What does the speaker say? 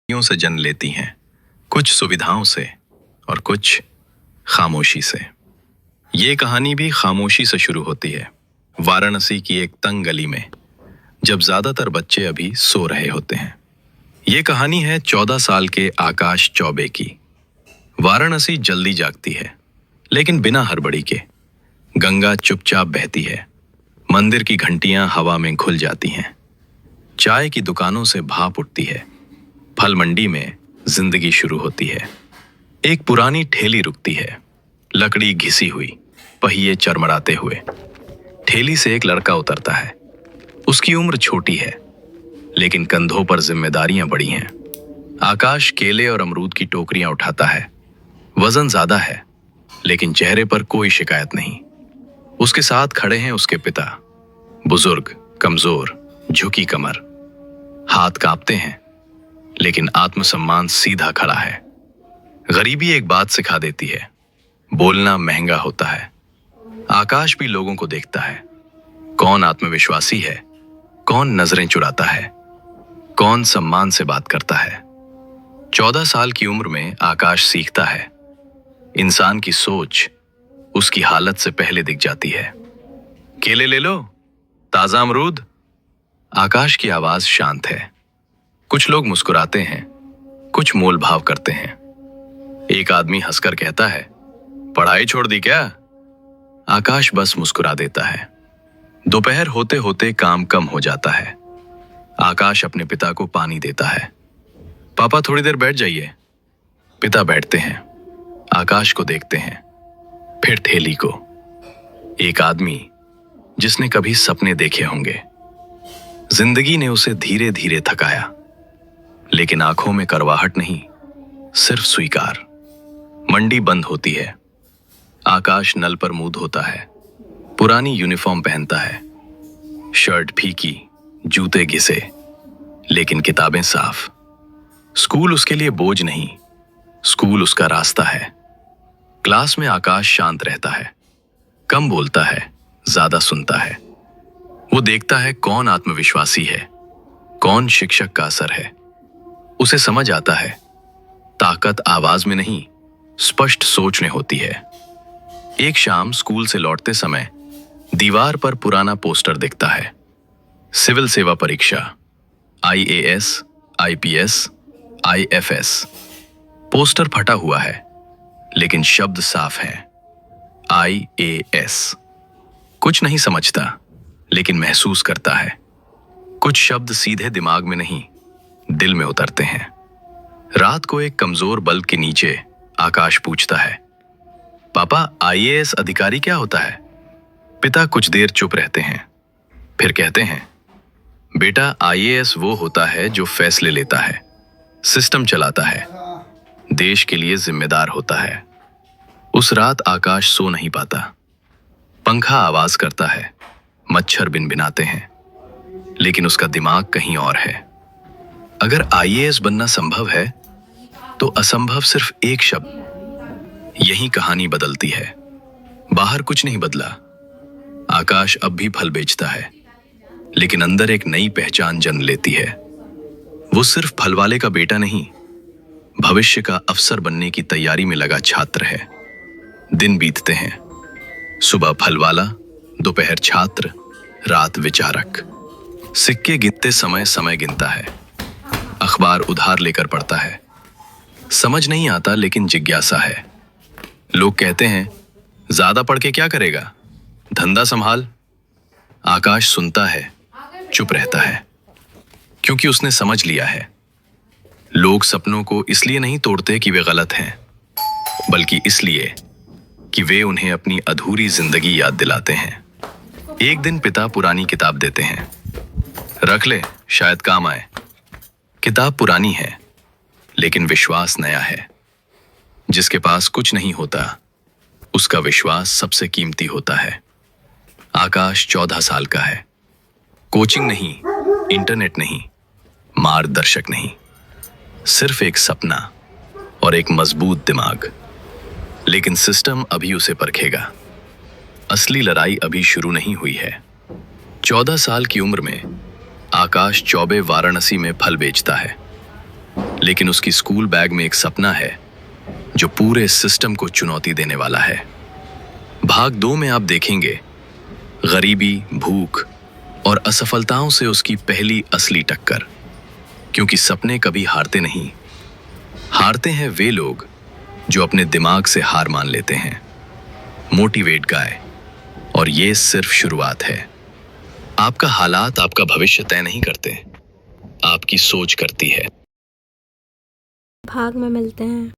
यूं से जन्म लेती हैं, कुछ सुविधाओं से और कुछ खामोशी से। ये कहानी भी खामोशी से शुरू होती है, वाराणसी की एक तंग गली में, जब ज्यादातर बच्चे अभी सो रहे होते हैं। ये कहानी है 14 साल के आकाश चौबे की। वाराणसी जल्दी जागती है, लेकिन बिना हड़बड़ी के। गंगा चुपचाप बहती है, मंदिर की घंटियां हवा में घुल जाती हैं, चाय की दुकानों से भाप उठती है, फल मंडी में जिंदगी शुरू होती है। एक पुरानी ठेली रुकती है, लकड़ी घिसी हुई, पहिए चरमराते हुए। ठेली से एक लड़का उतरता है। उसकी उम्र छोटी है, लेकिन कंधों पर जिम्मेदारियां बड़ी हैं। आकाश केले और अमरूद की टोकरियां उठाता है। वजन ज्यादा है, लेकिन चेहरे पर कोई शिकायत नहीं। उसके साथ खड़े हैं उसके पिता, बुजुर्ग, कमजोर, झुकी कमर। हाथ कांपते हैं, लेकिन आत्मसम्मान सीधा खड़ा है। गरीबी एक बात सिखा देती है, बोलना महंगा होता है। आकाश भी लोगों को देखता है, कौन आत्मविश्वासी है, कौन नजरें चुराता है, कौन सम्मान से बात करता है। 14 साल की उम्र में आकाश सीखता है, इंसान की सोच उसकी हालत से पहले दिख जाती है। केले ले लो, ताजा अमरूद। आकाश की आवाज शांत है। कुछ लोग मुस्कुराते हैं, कुछ मोल भाव करते हैं। एक आदमी हंसकर कहता है, पढ़ाई छोड़ दी क्या? आकाश बस मुस्कुरा देता है। दोपहर होते होते काम कम हो जाता है। आकाश अपने पिता को पानी देता है। पापा थोड़ी देर बैठ जाइए। पिता बैठते हैं, आकाश को देखते हैं, फिर ठेली को। एक आदमी जिसने कभी सपने देखे होंगे। जिंदगी ने उसे धीरे धीरे थकाया, लेकिन आंखों में करवाहट नहीं, सिर्फ स्वीकार। मंडी बंद होती है। आकाश नल पर मुंह धोता है। पुरानी यूनिफॉर्म पहनता है, शर्ट फीकी, जूते घिसे, लेकिन किताबें साफ। स्कूल उसके लिए बोझ नहीं, स्कूल उसका रास्ता है। क्लास में आकाश शांत रहता है, कम बोलता है, ज्यादा सुनता है। वो देखता है कौन आत्मविश्वासी है, कौन शिक्षक का असर है। उसे समझ आता है, ताकत आवाज में नहीं, स्पष्ट सोच में होती है। एक शाम स्कूल से लौटते समय दीवार पर पुराना पोस्टर दिखता है, सिविल सेवा परीक्षा, IAS, IPS, IFS। पोस्टर फटा हुआ है, लेकिन शब्द साफ है, IAS। कुछ नहीं समझता, लेकिन महसूस करता है। कुछ शब्द सीधे दिमाग में नहीं, दिल में उतरते हैं। रात को एक कमजोर बल्ब के नीचे आकाश पूछता है, पापा IAS अधिकारी क्या होता है? पिता कुछ देर चुप रहते हैं, फिर कहते हैं, बेटा IAS वो होता है जो फैसले लेता है, सिस्टम चलाता है, देश के लिए जिम्मेदार होता है। उस रात आकाश सो नहीं पाता। पंखा आवाज करता है, मच्छर भिनभिनाते हैं, लेकिन उसका दिमाग कहीं और है। अगर IAS बनना संभव है, तो असंभव सिर्फ एक शब्द। यही कहानी बदलती है। बाहर कुछ नहीं बदला। आकाश अब भी फल बेचता है, लेकिन अंदर एक नई पहचान जन्म लेती है। वो सिर्फ फल वाले का बेटा नहीं, भविष्य का अफसर बनने की तैयारी में लगा छात्र है। दिन बीतते हैं, सुबह फल वाला, दोपहर छात्र, रात विचारक। सिक्के गिनते समय समय गिनता है, अखबार उधार लेकर पढ़ता है। समझ नहीं आता, लेकिन जिज्ञासा है। लोग कहते हैं, ज्यादा पढ़ के क्या करेगा, धंधा संभाल। आकाश सुनता है, चुप रहता है, क्योंकि उसने समझ लिया है, लोग सपनों को इसलिए नहीं तोड़ते कि वे गलत हैं, बल्कि इसलिए कि वे उन्हें अपनी अधूरी जिंदगी याद दिलाते हैं। एक दिन पिता पुरानी किताब देते हैं, रख ले, शायद काम आए। किताब पुरानी है, लेकिन विश्वास नया है। जिसके पास कुछ नहीं होता, उसका विश्वास सबसे कीमती होता है। आकाश 14 साल का है। कोचिंग नहीं, इंटरनेट नहीं, मार्गदर्शक नहीं, सिर्फ एक सपना और एक मजबूत दिमाग। लेकिन सिस्टम अभी उसे परखेगा। असली लड़ाई अभी शुरू नहीं हुई है। 14 साल की उम्र में आकाश चौबे वाराणसी में फल बेचता है। लेकिन उसकी स्कूल बैग में एक सपना है जो पूरे सिस्टम को चुनौती देने वाला है। भाग 2 में आप देखेंगे गरीबी, भूख और असफलताओं से उसकी पहली असली टक्कर। क्योंकि सपने कभी हारते नहीं, हारते हैं वे लोग जो अपने दिमाग से हार मान लेते हैं। मोटिवेट गाय, और ये सिर्फ शुरुआत है। आपका हालात आपका भविष्य तय नहीं करते, आपकी सोच करती है। भाग में मिलते हैं।